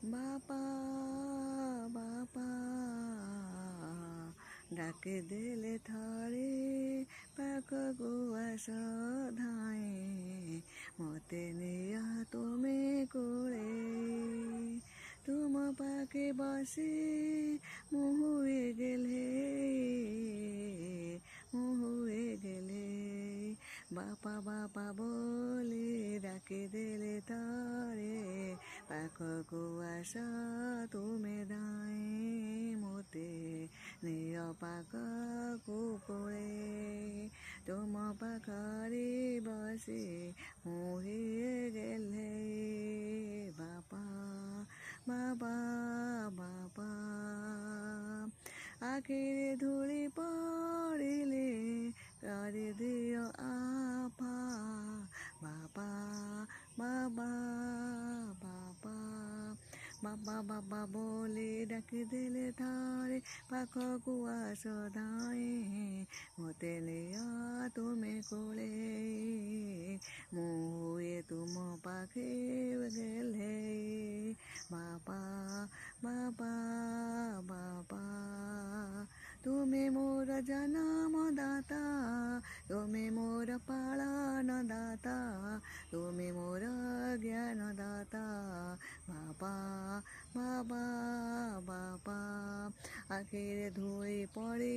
ବାପା ବାପା ଡାକି ଦେଲେ ଥରେ ପାଖକୁ ଆସ ଧାଇଁ ମୋତେ ନିଅ ତୁମେ କୋଳେ ତୁମ ପାଖେ ବସି ମୁଁ ହୋଇଗଲେ ବାପା ବାପା ବୋଲି ଡାକିଦେଲେ ଥରେ ପାଖକୁ ଆସ ତୁମେ ଧାଇଁ ମୋତେ ନିଅ ପାଖକୁ କୋଳେ ତୁମ ପାଖରେ ବସି ମୁଁ ହୋଇଗଲେ ବାପା ବାପା ବାପା ଆଖିରେ ଧୂଳି ପଡ଼ିଲେ କରିଦିଅ ଆପା ବାପା ବାବା ବାପା ବାବା ବାବା ବୋଲି ଡାକିଦେଲେ ଥରେ ପାଖକୁ ଆସ ଧାଇଁ ମୋତେ ନିଅ ତୁମେ କୋଳେ ମୁଁ ହୁଏ ତୁମ ପାଖେ ଗଲେ ବାପା ବାପା ବାପା ତୁମେ ମୋର ଜନ୍ମଦାତା ତୁମେ ମୋର ପାଳନଦାତା ତୁମେ ମୋର ଜ୍ଞାନଦାତା ବାପା ବାବା ବାପା ଆଖିରେ ଧୂଳି ପଡ଼ି